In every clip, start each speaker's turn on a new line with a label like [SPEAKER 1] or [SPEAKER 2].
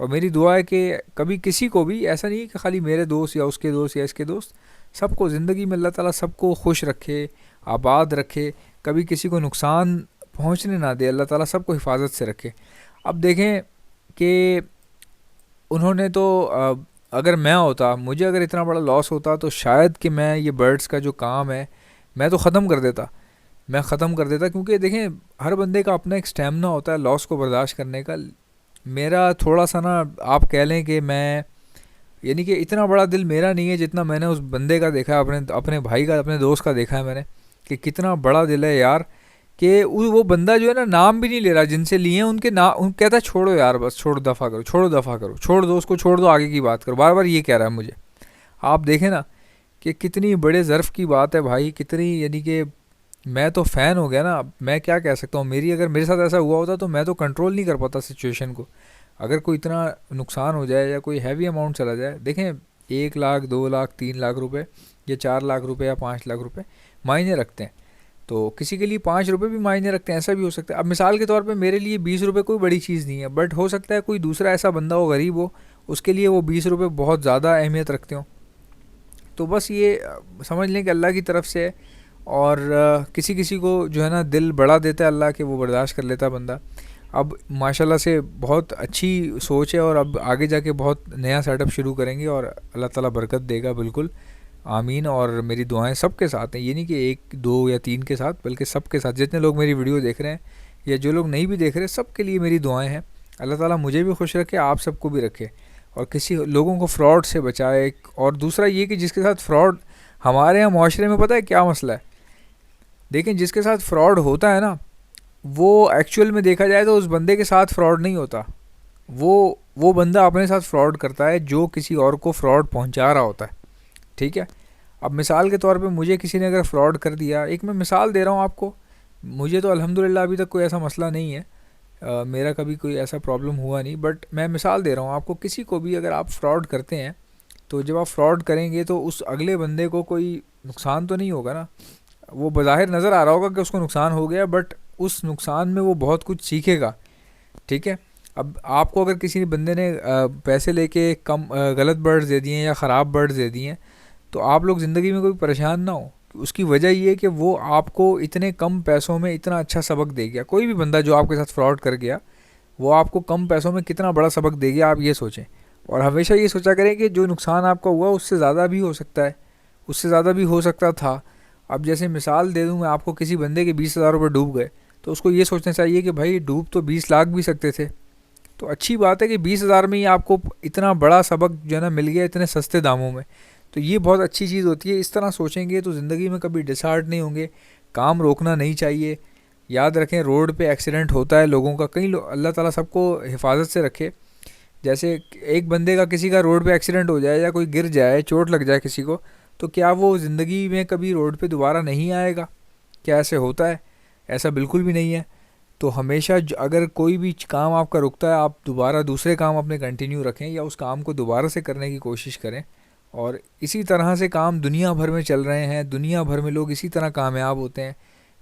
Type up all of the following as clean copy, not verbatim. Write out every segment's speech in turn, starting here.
[SPEAKER 1] اور میری دعا ہے کہ کبھی کسی کو بھی ایسا نہیں کہ خالی میرے دوست یا اس کے دوست یا اس کے دوست، سب کو زندگی میں اللہ تعالیٰ سب کو خوش رکھے، آباد رکھے، کبھی کسی کو نقصان پہنچنے نہ دے، اللہ تعالیٰ سب کو حفاظت سے رکھے۔ اب دیکھیں کہ انہوں نے تو اگر میں ہوتا، مجھے اگر اتنا بڑا لاس ہوتا تو شاید کہ میں یہ برڈس کا جو کام ہے میں تو ختم کر دیتا، کیونکہ دیکھیں ہر بندے کا اپنا ایک اسٹیمنا ہوتا ہے لاس کو برداشت کرنے کا۔ میرا تھوڑا سا نا آپ کہہ لیں کہ میں یعنی کہ اتنا بڑا دل میرا نہیں ہے جتنا میں نے اس بندے کا دیکھا ہے، اپنے بھائی کا، اپنے دوست کا دیکھا ہے میں نے، کہ کتنا بڑا دل ہے یار، کہ وہ بندہ جو ہے نا نام بھی نہیں لے رہا جن سے لیے ہیں ان کے نام، کہتا ہے چھوڑو یار بس، چھوڑ دفعہ کرو، چھوڑ دو اس کو، چھوڑ دو آگے کی بات کرو، بار بار یہ کہہ رہا ہے مجھے۔ آپ دیکھیں نا کہ کتنی بڑے ظرف کی بات ہے بھائی، کتنی یعنی کہ میں تو فین ہو گیا نا، اب میں کیا کہہ سکتا ہوں، اگر میرے ساتھ ایسا ہوا ہوتا تو میں تو کنٹرول نہیں کر پاتا سچویشن کو۔ اگر کوئی اتنا نقصان ہو جائے یا کوئی ہیوی اماؤنٹ چلا جائے، دیکھیں 1 لاکھ 2 لاکھ 3 لاکھ روپے یا 4 لاکھ روپے یا 5 لاکھ روپے معنی رکھتے ہیں، تو کسی کے لیے 5 روپے بھی معنی رکھتے ہیں، ایسا بھی ہو سکتا ہے۔ اب مثال کے طور پہ میرے لیے 20 روپے کوئی بڑی چیز نہیں ہے، بٹ ہو سکتا ہے کوئی دوسرا ایسا بندہ ہو، غریب ہو، اس کے لیے وہ 20 روپے بہت زیادہ اہمیت رکھتے ہوں۔ تو بس یہ سمجھ لیں کہ اللہ کی طرف سے، اور کسی کسی کو جو ہے نا دل بڑا دیتا ہے اللہ، کہ وہ برداشت کر لیتا بندہ۔ اب ماشاءاللہ سے بہت اچھی سوچ ہے، اور اب آگے جا کے بہت نیا سیٹ اپ شروع کریں گے، اور اللہ تعالیٰ برکت دے گا، بالکل آمین۔ اور میری دعائیں سب کے ساتھ ہیں، یہ نہیں کہ 1 2 یا 3 کے ساتھ، بلکہ سب کے ساتھ، جتنے لوگ میری ویڈیو دیکھ رہے ہیں یا جو لوگ نہیں بھی دیکھ رہے، سب کے لیے میری دعائیں ہیں۔ اللہ تعالیٰ مجھے بھی خوش رکھے، آپ سب کو بھی رکھے، اور کسی لوگوں کو فراڈ سے بچائے۔ اور دوسرا یہ کہ جس کے ساتھ فراڈ، ہمارے یہاں معاشرے میں پتہ ہے کیا مسئلہ ہے، دیکھیں جس کے ساتھ فراڈ ہوتا ہے نا، وہ ایکچوئل میں دیکھا جائے تو اس بندے کے ساتھ فراڈ نہیں ہوتا، وہ بندہ اپنے ساتھ فراڈ کرتا ہے جو کسی اور کو فراڈ پہنچا رہا ہوتا ہے، ٹھیک ہے۔ اب مثال کے طور پہ مجھے کسی نے اگر فراڈ کر دیا، ایک میں مثال دے رہا ہوں آپ کو، مجھے تو الحمدللہ ابھی تک کوئی ایسا مسئلہ نہیں ہے، میرا کبھی کوئی ایسا پرابلم ہوا نہیں، بٹ میں مثال دے رہا ہوں آپ کو، کسی کو بھی اگر آپ فراڈ کرتے ہیں تو جب آپ فراڈ کریں گے تو اس اگلے بندے کو کوئی نقصان تو نہیں ہوگا نا، وہ بظاہر نظر آ رہا ہوگا کہ اس کو نقصان ہو گیا، بٹ اس نقصان میں وہ بہت کچھ سیکھے گا، ٹھیک ہے۔ اب آپ کو اگر کسی بندے نے پیسے لے کے غلط برڈز دے دیے ہیں یا خراب برڈز دے دیے ہیں، تو آپ لوگ زندگی میں کوئی پریشان نہ ہو، اس کی وجہ یہ ہے کہ وہ آپ کو اتنے کم پیسوں میں اتنا اچھا سبق دے گیا۔ کوئی بھی بندہ جو آپ کے ساتھ فراڈ کر گیا، وہ آپ کو کم پیسوں میں کتنا بڑا سبق دے گیا، آپ یہ سوچیں۔ اور ہمیشہ یہ سوچا کریں کہ جو نقصان آپ کا ہوا اس سے زیادہ بھی ہو سکتا ہے، اس سے زیادہ بھی ہو سکتا تھا۔ اب جیسے مثال دے دوں میں آپ کو، کسی بندے کے 20,000 روپے ڈوب گئے، تو اس کو یہ سوچنا چاہیے کہ بھائی ڈوب تو 20 لاکھ بھی سکتے تھے، تو اچھی بات ہے کہ 20,000 میں ہی آپ کو اتنا بڑا سبق جو ہے نا مل گیا، اتنے سستے داموں میں، تو یہ بہت اچھی چیز ہوتی ہے۔ اس طرح سوچیں گے تو زندگی میں کبھی ڈسہارٹ نہیں ہوں گے۔ کام روکنا نہیں چاہیے، یاد رکھیں روڈ پہ ایکسیڈنٹ ہوتا ہے لوگوں کا، اللہ تعالیٰ سب کو حفاظت سے رکھے۔ جیسے ایک بندے کا کسی کا روڈ پہ ایکسیڈنٹ ہو جائے یا کوئی گر جائے، چوٹ لگ جائے کسی کو، تو کیا وہ زندگی میں کبھی روڈ پہ دوبارہ نہیں آئے گا؟ کیا ایسے ہوتا ہے؟ ایسا بالکل بھی نہیں ہے۔ تو ہمیشہ اگر کوئی بھی کام آپ کا رکتا ہے، آپ دوبارہ دوسرے کام اپنے کنٹینیو رکھیں، یا اس کام کو دوبارہ سے کرنے کی کوشش کریں۔ اور اسی طرح سے کام دنیا بھر میں چل رہے ہیں، دنیا بھر میں لوگ اسی طرح کامیاب ہوتے ہیں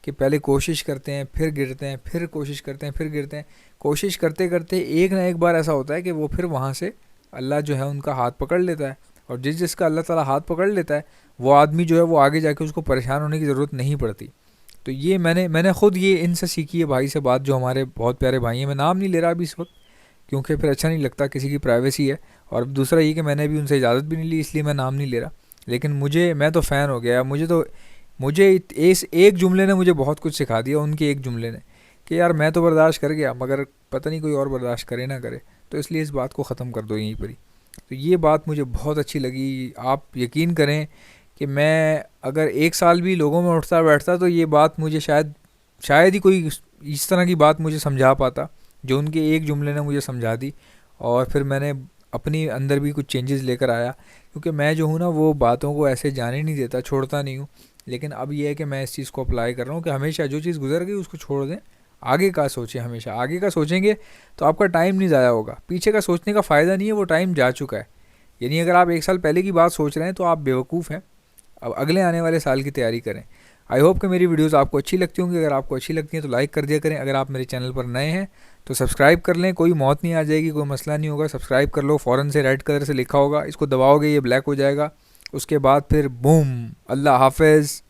[SPEAKER 1] کہ پہلے کوشش کرتے ہیں، پھر گرتے ہیں، پھر کوشش کرتے ہیں، پھر گرتے ہیں، کوشش کرتے کرتے ایک نہ ایک بار ایسا ہوتا ہے کہ وہ پھر وہاں سے اللہ جو ہے ان کا ہاتھ پکڑ لیتا ہے، اور جس کا اللہ تعالیٰ ہاتھ پکڑ لیتا ہے، وہ آدمی جو ہے وہ آگے جا کے اس کو پریشان ہونے کی ضرورت نہیں پڑتی۔ تو یہ میں نے خود یہ ان سے سیکھی ہے بھائی سے بات، جو ہمارے بہت پیارے بھائی ہیں، میں نام نہیں لے رہا ابھی اس وقت کیونکہ پھر اچھا نہیں لگتا، کسی کی پرائیویسی ہے، اور دوسرا یہ کہ میں نے بھی ان سے اجازت بھی نہیں لی، اس لیے میں نام نہیں لے رہا، لیکن میں تو فین ہو گیا، مجھے اس ایک جملے نے مجھے بہت کچھ سکھا دیا، ان کے ایک جملے نے، کہ یار میں تو برداشت کر گیا، مگر پتہ نہیں کوئی اور برداشت کرے نہ کرے، تو اس لیے اس بات کو ختم کر دو یہیں پر ہی۔ تو یہ بات مجھے بہت اچھی لگی۔ آپ یقین کریں کہ میں اگر 1 سال بھی لوگوں میں اٹھتا بیٹھتا تو یہ بات مجھے شاید ہی کوئی اس طرح کی بات مجھے سمجھا پاتا جو ان کے ایک جملے نے مجھے سمجھا دی، اور پھر میں نے اپنی اندر بھی کچھ چینجز لے کر آیا، کیونکہ میں جو ہوں نا وہ باتوں کو ایسے جانے نہیں دیتا، چھوڑتا نہیں ہوں، لیکن اب یہ ہے کہ میں اس چیز کو اپلائی کر رہا ہوں کہ ہمیشہ جو چیز گزر گئی اس کو چھوڑ دیں، آگے کا سوچیں، ہمیشہ آگے کا سوچیں گے تو آپ کا ٹائم نہیں ضائع ہوگا، پیچھے کا سوچنے کا فائدہ نہیں ہے، وہ ٹائم جا چکا ہے۔ یعنی اگر آپ 1 سال پہلے کی بات سوچ رہے ہیں تو آپ بیوقوف ہیں، اب اگلے آنے والے سال کی تیاری کریں۔ آئی ہوپ کہ میری ویڈیوز آپ کو اچھی لگتی ہوں گی. اگر آپ کو اچھی لگتی ہیں تو لائک کر دیا کریں. اگر آپ میرے چینل پر نئے ہیں تو سبسکرائب کر لیں, کوئی موت نہیں آ جائے گی, کوئی مسئلہ نہیں ہوگا. سبسکرائب کر لو, فوراً سے ریڈ کلر سے لکھا ہوگا, اس کو دباؤ گے یہ بلیک ہو جائے گا. اس کے بعد پھر بوم, اللہ حافظ.